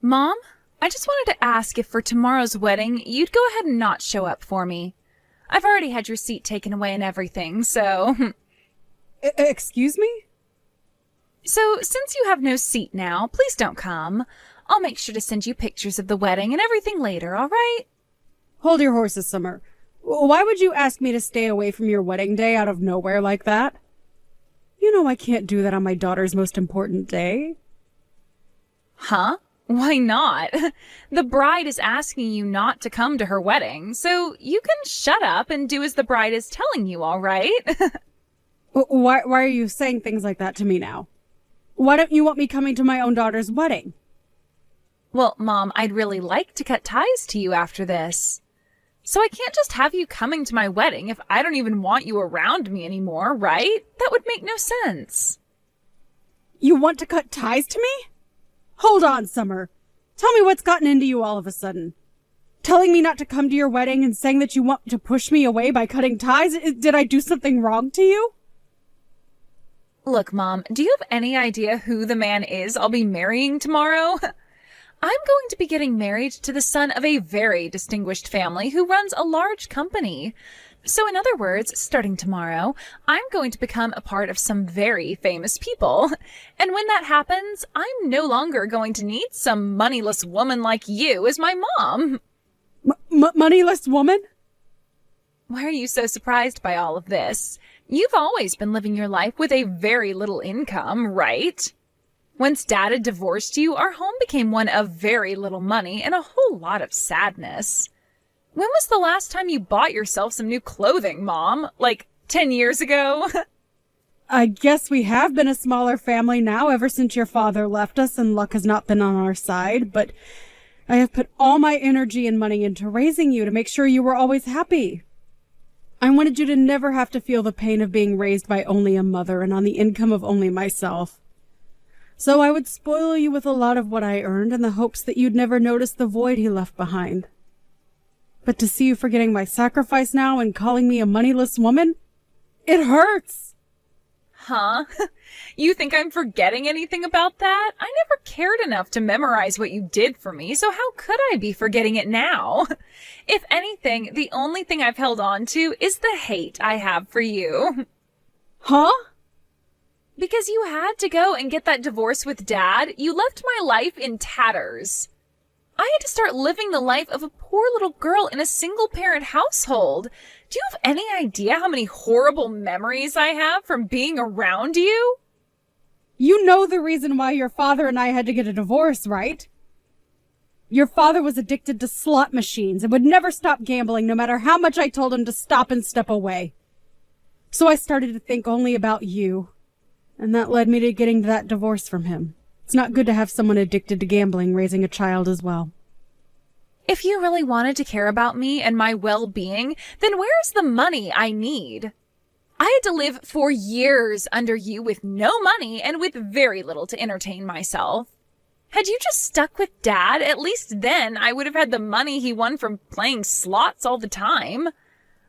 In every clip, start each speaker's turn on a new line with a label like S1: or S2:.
S1: Mom, I just wanted to ask if for tomorrow's wedding, you'd go ahead and not show up for me. I've already had your seat taken away and everything, so...
S2: Excuse me?
S1: So, since you have no seat now, please don't come. I'll make sure to send you pictures of the wedding and everything later, all right?
S2: Hold your horses, Summer. Why would you ask me to stay away from your wedding day out of nowhere like that? You know I can't do that on my daughter's most important day.
S1: Huh? Why not? The bride is asking you not to come to her wedding, so you can shut up and do as the bride is telling you, all right?
S2: Why are you saying things like that to me now? Why don't you want me coming to my own daughter's wedding?
S1: Well, Mom, I'd really like to cut ties to you after this. So I can't just have you coming to my wedding if I don't even want you around me anymore, right? That would make no sense.
S2: You want to cut ties to me? Hold on, Summer. Tell me what's gotten into you all of a sudden. Telling me not to come to your wedding and saying that you want to push me away by cutting ties? Did I do something wrong to you?
S1: Look, Mom, do you have any idea who the man is I'll be marrying tomorrow? I'm going to be getting married to the son of a very distinguished family who runs a large company. So in other words, starting tomorrow, I'm going to become a part of some very famous people. And when that happens, I'm no longer going to need some moneyless woman like you as my mom.
S2: Moneyless woman?
S1: Why are you so surprised by all of this? You've always been living your life with a very little income, right? Once Dad had divorced you, our home became one of very little money and a whole lot of sadness. When was the last time you bought yourself some new clothing, Mom? Like 10 years ago?
S2: I guess we have been a smaller family now ever since your father left us and luck has not been on our side, but I have put all my energy and money into raising you to make sure you were always happy. I wanted you to never have to feel the pain of being raised by only a mother and on the income of only myself. So I would spoil you with a lot of what I earned in the hopes that you'd never notice the void he left behind. But to see you forgetting my sacrifice now and calling me a moneyless woman, it hurts.
S1: Huh? You think I'm forgetting anything about that? I never cared enough to memorize what you did for me, so how could I be forgetting it now? If anything, the only thing I've held on to is the hate I have for you.
S2: Huh?
S1: Because you had to go and get that divorce with Dad, you left my life in tatters. I had to start living the life of a poor little girl in a single-parent household. Do you have any idea how many horrible memories I have from being around you?
S2: You know the reason why your father and I had to get a divorce, right? Your father was addicted to slot machines and would never stop gambling no matter how much I told him to stop and step away. So I started to think only about you, and that led me to getting that divorce from him. It's not good to have someone addicted to gambling raising a child as well.
S1: If you really wanted to care about me and my well-being, then where's the money I need? I had to live for years under you with no money and with very little to entertain myself. Had you just stuck with Dad, at least then I would have had the money he won from playing slots all the time.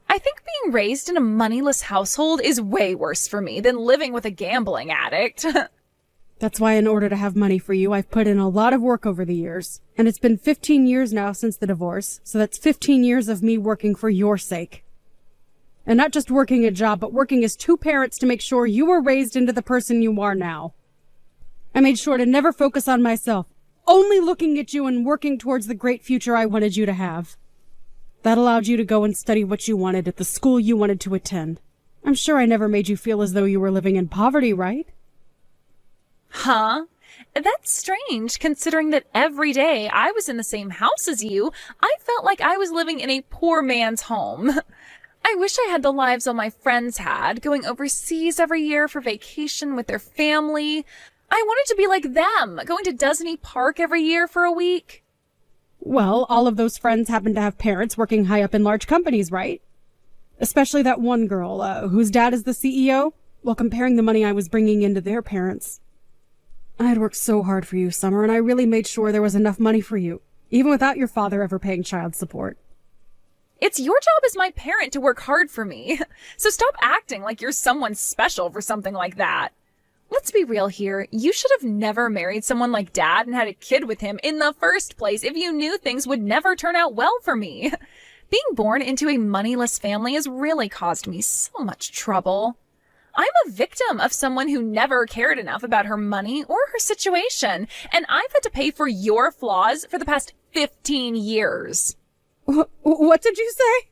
S1: I think being raised in a moneyless household is way worse for me than living with a gambling addict.
S2: That's why in order to have money for you, I've put in a lot of work over the years. And it's been 15 years now since the divorce, so that's 15 years of me working for your sake. And not just working a job, but working as two parents to make sure you were raised into the person you are now. I made sure to never focus on myself, only looking at you and working towards the great future I wanted you to have. That allowed you to go and study what you wanted at the school you wanted to attend. I'm sure I never made you feel as though you were living in poverty, right?
S1: Huh? That's strange, considering that every day I was in the same house as you, I felt like I was living in a poor man's home. I wish I had the lives all my friends had, going overseas every year for vacation with their family. I wanted to be like them, going to Disney Park every year for a week.
S2: Well, all of those friends happen to have parents working high up in large companies, right? Especially that one girl, whose dad is the CEO, while comparing the money I was bringing into their parents. I had worked so hard for you, Summer, and I really made sure there was enough money for you, even without your father ever paying child support.
S1: It's your job as my parent to work hard for me, so stop acting like you're someone special for something like that. Let's be real here. You should have never married someone like Dad and had a kid with him in the first place if you knew things would never turn out well for me. Being born into a moneyless family has really caused me so much trouble. I'm a victim of someone who never cared enough about her money or her situation, and I've had to pay for your flaws for the past 15 years.
S2: What did you say?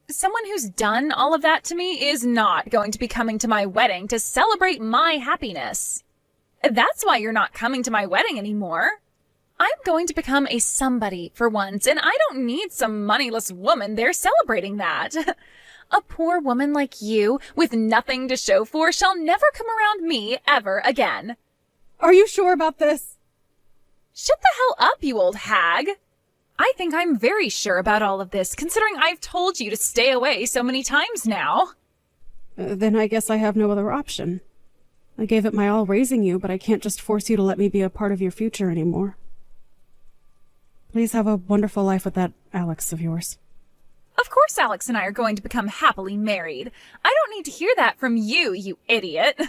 S1: Someone who's done all of that to me is not going to be coming to my wedding to celebrate my happiness. That's why you're not coming to my wedding anymore. I'm going to become a somebody for once, and I don't need some moneyless woman there celebrating that. A poor woman like you, with nothing to show for, shall never come around me ever again.
S2: Are you sure about this?
S1: Shut the hell up, you old hag. I think I'm very sure about all of this, considering I've told you to stay away so many times now.
S2: Then I guess I have no other option. I gave it my all raising you, but I can't just force you to let me be a part of your future anymore. Please have a wonderful life with that Alex of yours.
S1: Of course Alex and I are going to become happily married. I don't need to hear that from you, you idiot.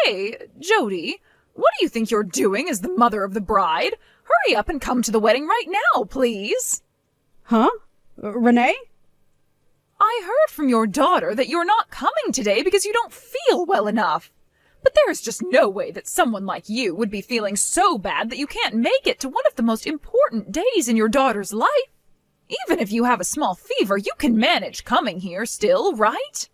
S1: Hey, Jody, what do you think you're doing as the mother of the bride? Hurry up and come to the wedding right now, please.
S2: Huh? Renee?
S1: I heard from your daughter that you're not coming today because you don't feel well enough. But there is just no way that someone like you would be feeling so bad that you can't make it to one of the most important days in your daughter's life. Even if you have a small fever, you can manage coming here still, right?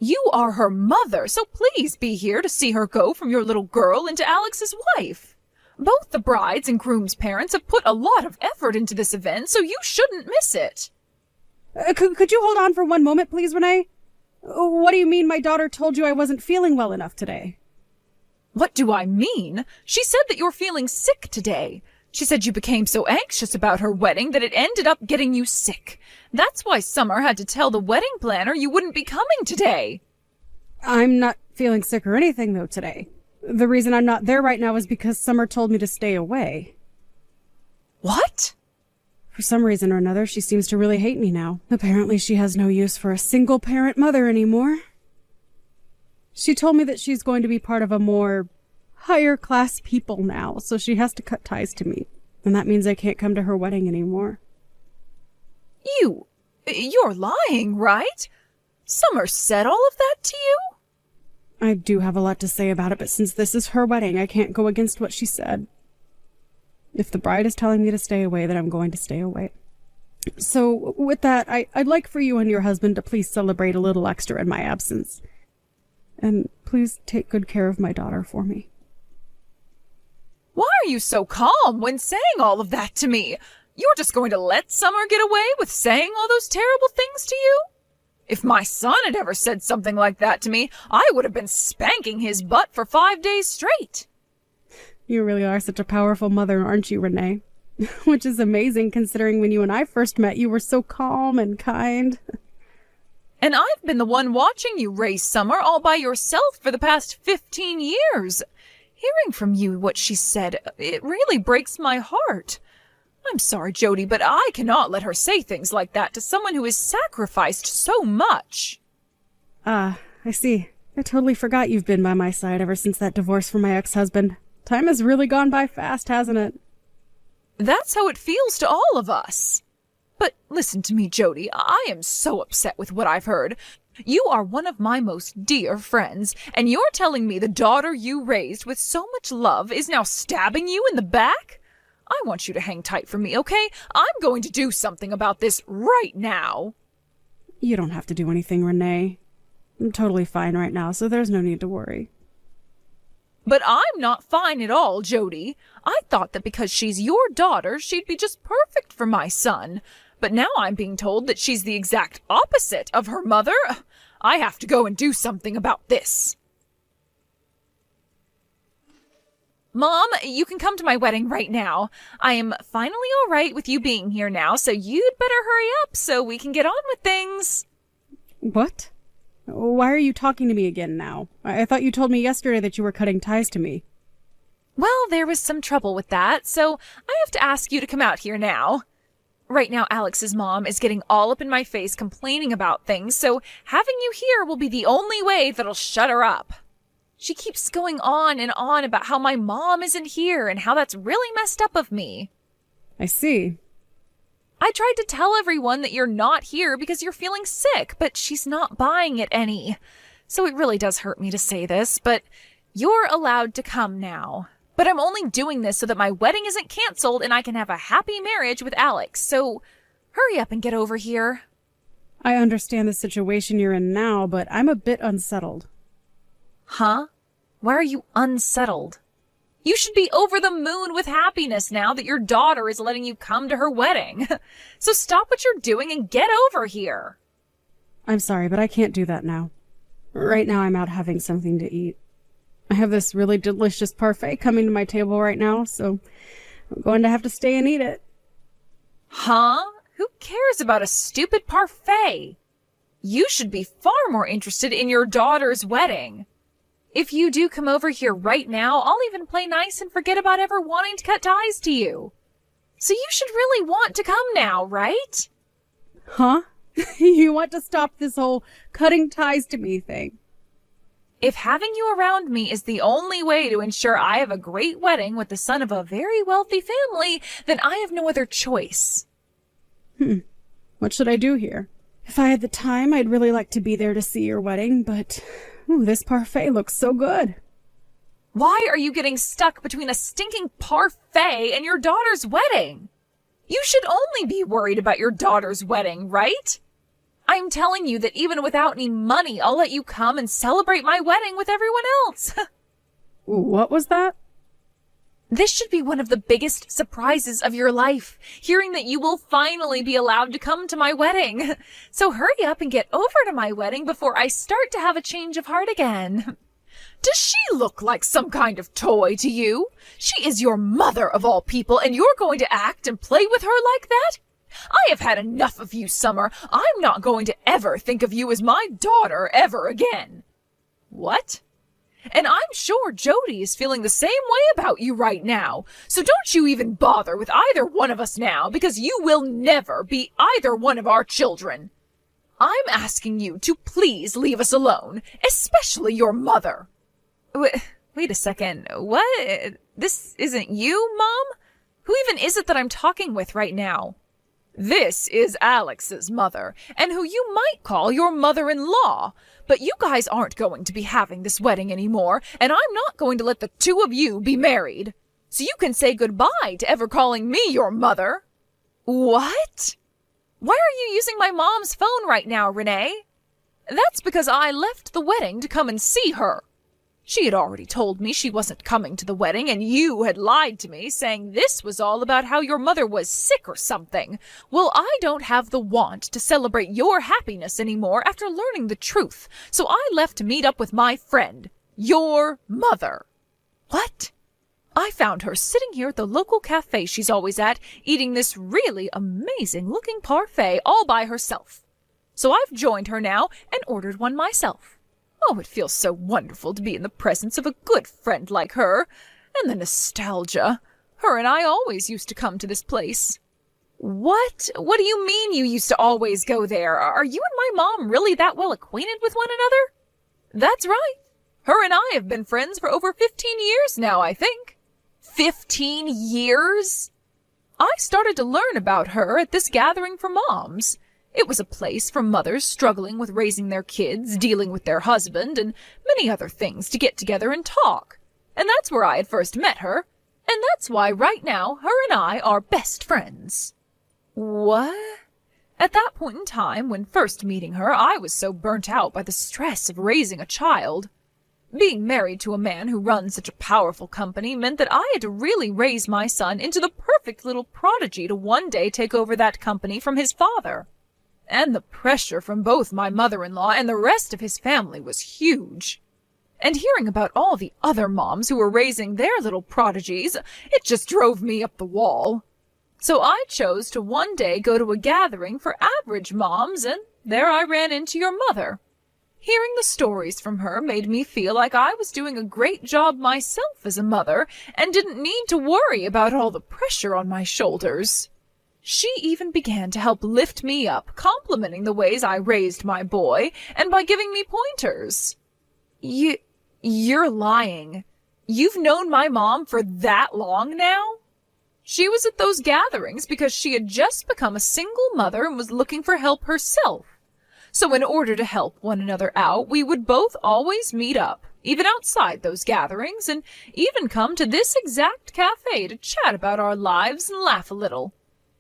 S1: You are her mother, so please be here to see her go from your little girl into Alex's wife. Both the bride's and groom's parents have put a lot of effort into this event, so you shouldn't miss it.
S2: Could you hold on for one moment, please, Renee? What do you mean my daughter told you I wasn't feeling well enough today?
S1: What do I mean? She said that you're feeling sick today. She said you became so anxious about her wedding that it ended up getting you sick. That's why Summer had to tell the wedding planner you wouldn't be coming today.
S2: I'm not feeling sick or anything, though, today. The reason I'm not there right now is because Summer told me to stay away.
S1: What?
S2: For some reason or another, she seems to really hate me now. Apparently she has no use for a single-parent mother anymore. She told me that she's going to be part of a more higher-class people now, so she has to cut ties to me. And that means I can't come to her wedding anymore.
S1: You're lying, right? Summer said all of that to you?
S2: I do have a lot to say about it, but since this is her wedding, I can't go against what she said. If the bride is telling me to stay away, then I'm going to stay away. So, with that, I'd like for you and your husband to please celebrate a little extra in my absence. And please take good care of my daughter for me.
S1: Why are you so calm when saying all of that to me? You're just going to let Summer get away with saying all those terrible things to you? If my son had ever said something like that to me, I would have been spanking his butt for 5 days straight.
S2: You really are such a powerful mother, aren't you, Renee? Which is amazing considering when you and I first met, you were so calm and kind.
S1: And I've been the one watching you raise Summer all by yourself for the past 15 years. Hearing from you what she said, it really breaks my heart. I'm sorry, Jody, but I cannot let her say things like that to someone who has sacrificed so much.
S2: I see. I totally forgot you've been by my side ever since that divorce from my ex-husband. Time has really gone by fast, hasn't it?
S1: That's how it feels to all of us. But listen to me, Jody. I am so upset with what I've heard. You are one of my most dear friends, and you're telling me the daughter you raised with so much love is now stabbing you in the back? I want you to hang tight for me, okay? I'm going to do something about this right now.
S2: You don't have to do anything, Renee. I'm totally fine right now, so there's no need to worry.
S1: But I'm not fine at all, Jody. I thought that because she's your daughter, she'd be just perfect for my son. But now I'm being told that she's the exact opposite of her mother. I have to go and do something about this. Mom, you can come to my wedding right now. I am finally all right with you being here now, so you'd better hurry up so we can get on with things.
S2: What? Why are you talking to me again now? I thought you told me yesterday that you were cutting ties to me.
S1: Well, there was some trouble with that, so I have to ask you to come out here now. Right now, Alex's mom is getting all up in my face complaining about things, so having you here will be the only way that'll shut her up. She keeps going on and on about how my mom isn't here and how that's really messed up of me.
S2: I see.
S1: I tried to tell everyone that you're not here because you're feeling sick, but she's not buying it any. So it really does hurt me to say this, but you're allowed to come now. But I'm only doing this so that my wedding isn't canceled and I can have a happy marriage with Alex, so hurry up and get over here.
S2: I understand the situation you're in now, but I'm a bit unsettled.
S1: Huh? Why are you unsettled? You should be over the moon with happiness now that your daughter is letting you come to her wedding. So stop what you're doing and get over here.
S2: I'm sorry, but I can't do that now. Right now I'm out having something to eat. I have this really delicious parfait coming to my table right now, so I'm going to have to stay and eat it.
S1: Huh? Who cares about a stupid parfait? You should be far more interested in your daughter's wedding. If you do come over here right now, I'll even play nice and forget about ever wanting to cut ties to you. So you should really want to come now, right?
S2: Huh? You want to stop this whole cutting ties to me thing?
S1: If having you around me is the only way to ensure I have a great wedding with the son of a very wealthy family, then I have no other choice.
S2: What should I do here? If I had the time, I'd really like to be there to see your wedding, but this parfait looks so good.
S1: Why are you getting stuck between a stinking parfait and your daughter's wedding? You should only be worried about your daughter's wedding, right? I'm telling you that even without any money, I'll let you come and celebrate my wedding with everyone else.
S2: What was that?
S1: This should be one of the biggest surprises of your life, hearing that you will finally be allowed to come to my wedding. So hurry up and get over to my wedding before I start to have a change of heart again. Does she look like some kind of toy to you? She is your mother of all people, and you're going to act and play with her like that? I have had enough of you, Summer. I'm not going to ever think of you as my daughter ever again. What? And I'm sure Jody is feeling the same way about you right now. So don't you even bother with either one of us now, because you will never be either one of our children. I'm asking you to please leave us alone, especially your mother. Wait a second. What? This isn't you, Mom? Who even is it that I'm talking with right now? This is Alex's mother, and who you might call your mother-in-law. But you guys aren't going to be having this wedding anymore, and I'm not going to let the two of you be married. So you can say goodbye to ever calling me your mother. What? Why are you using my mom's phone right now, Renee? That's because I left the wedding to come and see her. She had already told me she wasn't coming to the wedding, and you had lied to me, saying this was all about how your mother was sick or something. Well, I don't have the want to celebrate your happiness anymore after learning the truth, so I left to meet up with my friend, your mother. What? I found her sitting here at the local cafe she's always at, eating this really amazing-looking parfait all by herself. So I've joined her now and ordered one myself. Oh, it feels so wonderful to be in the presence of a good friend like her. And the nostalgia. Her and I always used to come to this place. What? What do you mean you used to always go there? Are you and my mom really that well acquainted with one another? That's right. Her and I have been friends for over 15 years now, I think. 15 years? I started to learn about her at this gathering for moms. It was a place for mothers struggling with raising their kids, dealing with their husband, and many other things to get together and talk. And that's where I had first met her. And that's why right now her and I are best friends. What? At that point in time, when first meeting her, I was so burnt out by the stress of raising a child. Being married to a man who runs such a powerful company meant that I had to really raise my son into the perfect little prodigy to one day take over that company from his father. And the pressure from both my mother-in-law and the rest of his family was huge. And hearing about all the other moms who were raising their little prodigies, it just drove me up the wall. So I chose to one day go to a gathering for average moms, and there I ran into your mother. Hearing the stories from her made me feel like I was doing a great job myself as a mother and didn't need to worry about all the pressure on my shoulders. She even began to help lift me up, complimenting the ways I raised my boy, and by giving me pointers. You're lying. You've known my mom for that long now? She was at those gatherings because she had just become a single mother and was looking for help herself. So in order to help one another out, we would both always meet up, even outside those gatherings, and even come to this exact cafe to chat about our lives and laugh a little.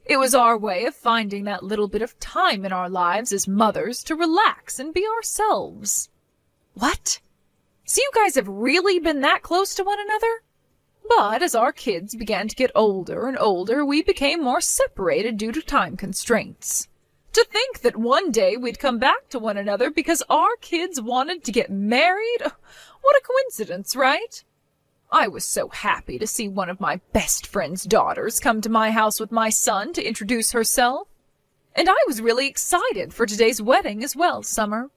S1: It was our way of finding that little bit of time in our lives as mothers to relax and be ourselves. What? So you guys have really been that close to one another? But as our kids began to get older and older, we became more separated due to time constraints. To think that one day we'd come back to one another because our kids wanted to get married? What a coincidence, right? I was so happy to see one of my best friend's daughters come to my house with my son to introduce herself. And I was really excited for today's wedding as well, Summer.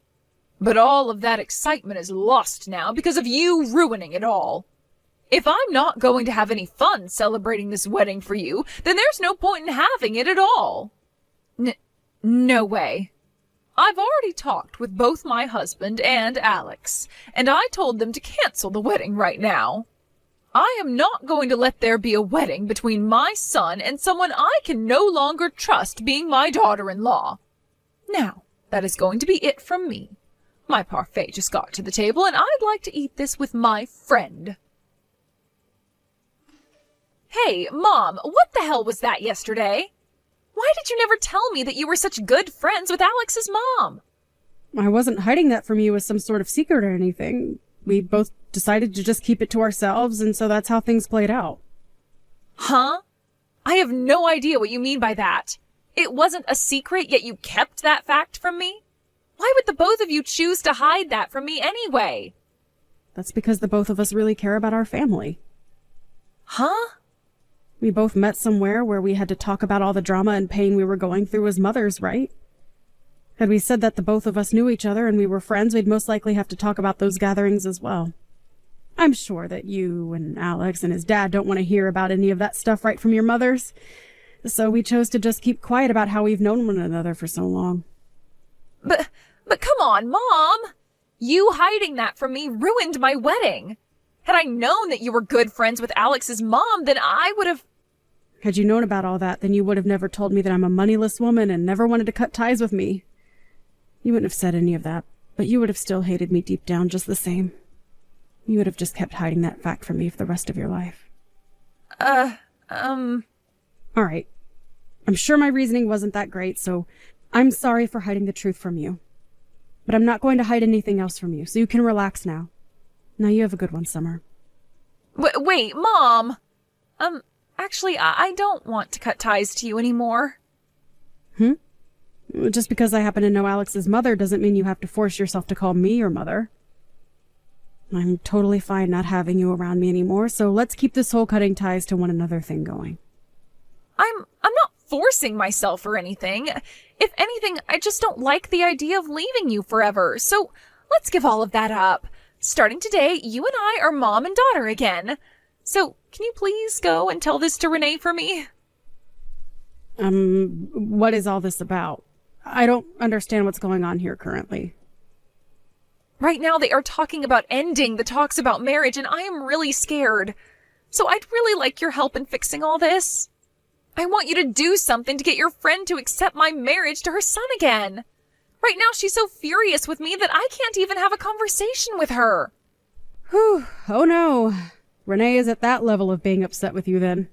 S1: But all of that excitement is lost now because of you ruining it all. If I'm not going to have any fun celebrating this wedding for you, then there's no point in having it at all. No way. I've already talked with both my husband and Alex, and I told them to cancel the wedding right now. I am not going to let there be a wedding between my son and someone I can no longer trust being my daughter-in-law. Now, that is going to be it from me. My parfait just got to the table, and I'd like to eat this with my friend. Hey, Mom, what the hell was that yesterday? Why did you never tell me that you were such good friends with Alex's mom?
S2: I wasn't hiding that from you as some sort of secret or anything. We both decided to just keep it to ourselves, and so that's how things played out.
S1: Huh? I have no idea what you mean by that. It wasn't a secret, yet you kept that fact from me? Why would the both of you choose to hide that from me anyway?
S2: That's because the both of us really care about our family.
S1: Huh?
S2: We both met somewhere where we had to talk about all the drama and pain we were going through as mothers, right? Had we said that the both of us knew each other and we were friends, we'd most likely have to talk about those gatherings as well. I'm sure that you and Alex and his dad don't want to hear about any of that stuff right from your mothers. So we chose to just keep quiet about how we've known one another for so long.
S1: But come on, Mom! You hiding that from me ruined my wedding. Had I known that you were good friends with Alex's mom, then I would have...
S2: Had you known about all that, then you would have never told me that I'm a moneyless woman and never wanted to cut ties with me. You wouldn't have said any of that, but you would have still hated me deep down just the same. You would have just kept hiding that fact from me for the rest of your life.
S1: All
S2: right. I'm sure my reasoning wasn't that great, so I'm sorry for hiding the truth from you. But I'm not going to hide anything else from you, so you can relax now. Now you have a good one, Summer.
S1: Wait, Mom! Actually, I don't want to cut ties to you anymore.
S2: Just because I happen to know Alex's mother doesn't mean you have to force yourself to call me your mother. I'm totally fine not having you around me anymore, so let's keep this whole cutting ties to one another thing going.
S1: I'm not forcing myself or anything. If anything, I just don't like the idea of leaving you forever, so let's give all of that up. Starting today, you and I are mom and daughter again. So, can you please go and tell this to Renee for me?
S2: What is all this about? I don't understand what's going on here currently.
S1: Right now, they are talking about ending the talks about marriage, and I am really scared. So I'd really like your help in fixing all this. I want you to do something to get your friend to accept my marriage to her son again. Right now, she's so furious with me that I can't even have a conversation with her.
S2: Whew. Oh no. Renee is at that level of being upset with you then.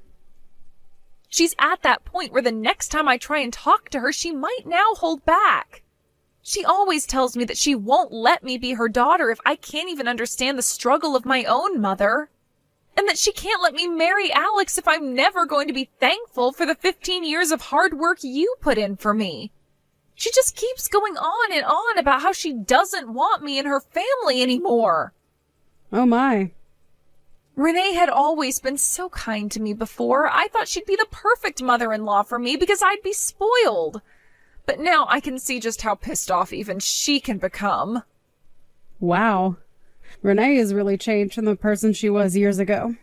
S1: She's at that point where the next time I try and talk to her, she might now hold back. She always tells me that she won't let me be her daughter if I can't even understand the struggle of my own mother. And that she can't let me marry Alex if I'm never going to be thankful for the 15 years of hard work you put in for me. She just keeps going on and on about how she doesn't want me in her family anymore.
S2: Oh my.
S1: Renee had always been so kind to me before. I thought she'd be the perfect mother-in-law for me because I'd be spoiled. But now I can see just how pissed off even she can become.
S2: Wow. Renee has really changed from the person she was years ago.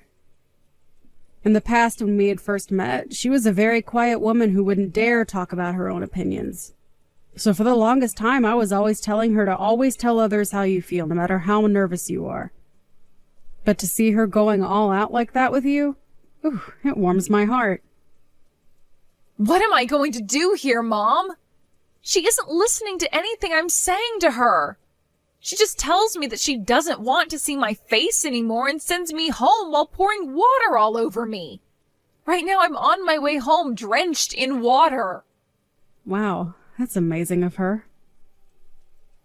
S2: In the past, when we had first met, she was a very quiet woman who wouldn't dare talk about her own opinions. So for the longest time, I was always telling her to always tell others how you feel, no matter how nervous you are. But to see her going all out like that with you, it warms my heart.
S1: What am I going to do here, Mom? She isn't listening to anything I'm saying to her. She just tells me that she doesn't want to see my face anymore and sends me home while pouring water all over me. Right now I'm on my way home drenched in water.
S2: Wow, that's amazing of her.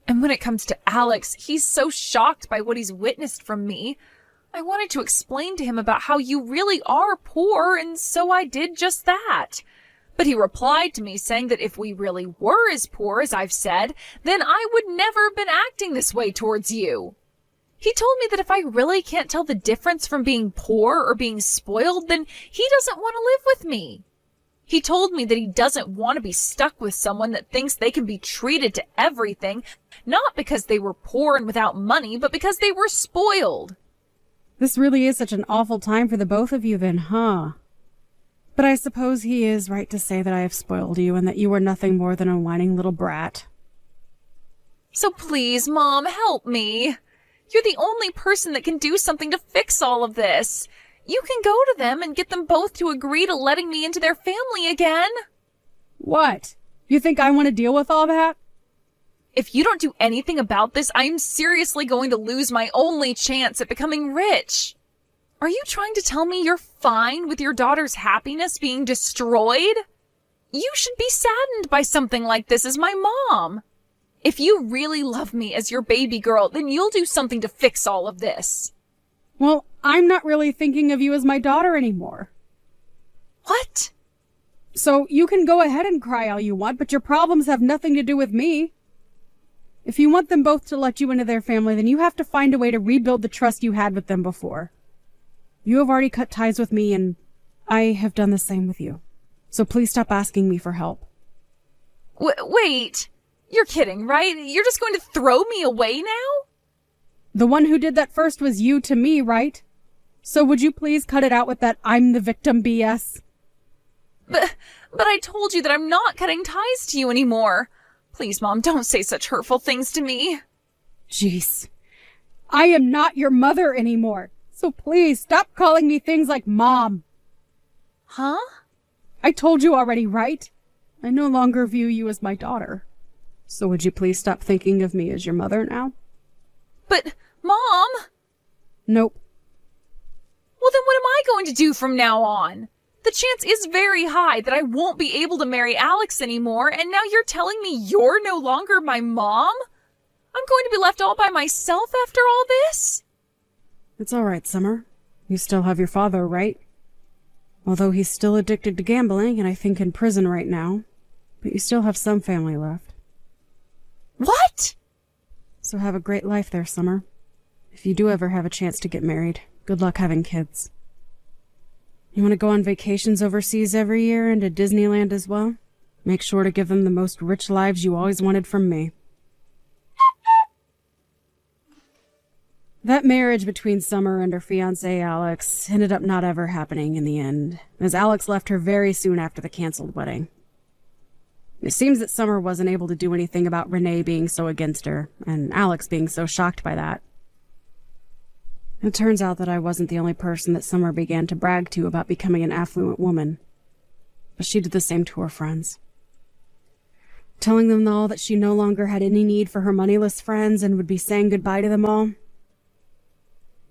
S1: And when it comes to Alex, he's so shocked by what he's witnessed from me. I wanted to explain to him about how you really are poor, and so I did just that. But he replied to me saying that if we really were as poor as I've said, then I would never have been acting this way towards you. He told me that if I really can't tell the difference from being poor or being spoiled, then he doesn't want to live with me. He told me that he doesn't want to be stuck with someone that thinks they can be treated to everything, not because they were poor and without money, but because they were spoiled.
S2: This really is such an awful time for the both of you then, huh? But I suppose he is right to say that I have spoiled you and that you are nothing more than a whining little brat.
S1: So please, Mom, help me. You're the only person that can do something to fix all of this. You can go to them and get them both to agree to letting me into their family again.
S2: What? You think I want to deal with all that?
S1: If you don't do anything about this, I'm seriously going to lose my only chance at becoming rich. Are you trying to tell me you're fine with your daughter's happiness being destroyed? You should be saddened by something like this as my mom. If you really love me as your baby girl, then you'll do something to fix all of this.
S2: Well, I'm not really thinking of you as my daughter anymore.
S1: What?
S2: So you can go ahead and cry all you want, but your problems have nothing to do with me. If you want them both to let you into their family, then you have to find a way to rebuild the trust you had with them before. You have already cut ties with me, and I have done the same with you. So please stop asking me for help.
S1: Wait, you're kidding, right? You're just going to throw me away now?
S2: The one who did that first was you to me, right? So would you please cut it out with that I'm the victim BS?
S1: But I told you that I'm not cutting ties to you anymore. Please, Mom, don't say such hurtful things to me.
S2: Jeez. I am not your mother anymore. So please stop calling me things like Mom.
S1: Huh?
S2: I told you already, right? I no longer view you as my daughter. So would you please stop thinking of me as your mother now?
S1: But, Mom!
S2: Nope.
S1: Well, then what am I going to do from now on? The chance is very high that I won't be able to marry Alex anymore, and now you're telling me you're no longer my mom? I'm going to be left all by myself after all this?
S2: It's all right, Summer. You still have your father, right? Although he's still addicted to gambling and I think in prison right now. But you still have some family left.
S1: What?
S2: So have a great life there, Summer. If you do ever have a chance to get married, good luck having kids. You want to go on vacations overseas every year and to Disneyland as well? Make sure to give them the most rich lives you always wanted from me. That marriage between Summer and her fiancé Alex ended up not ever happening in the end, as Alex left her very soon after the canceled wedding. It seems that Summer wasn't able to do anything about Renee being so against her, and Alex being so shocked by that. It turns out that I wasn't the only person that Summer began to brag to about becoming an affluent woman, but she did the same to her friends. Telling them all that she no longer had any need for her moneyless friends and would be saying goodbye to them all.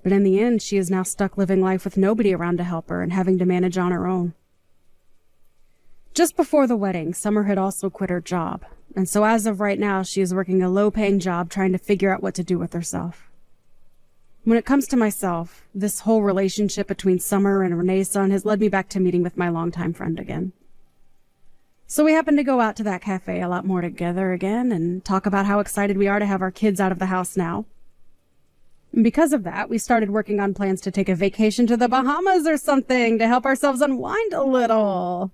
S2: But in the end, she is now stuck living life with nobody around to help her and having to manage on her own. Just before the wedding, Summer had also quit her job, and so as of right now, she is working a low-paying job trying to figure out what to do with herself. When it comes to myself, this whole relationship between Summer and Renee's son has led me back to meeting with my longtime friend again. So we happened to go out to that cafe a lot more together again and talk about how excited we are to have our kids out of the house now. And because of that, we started working on plans to take a vacation to the Bahamas or something to help ourselves unwind a little.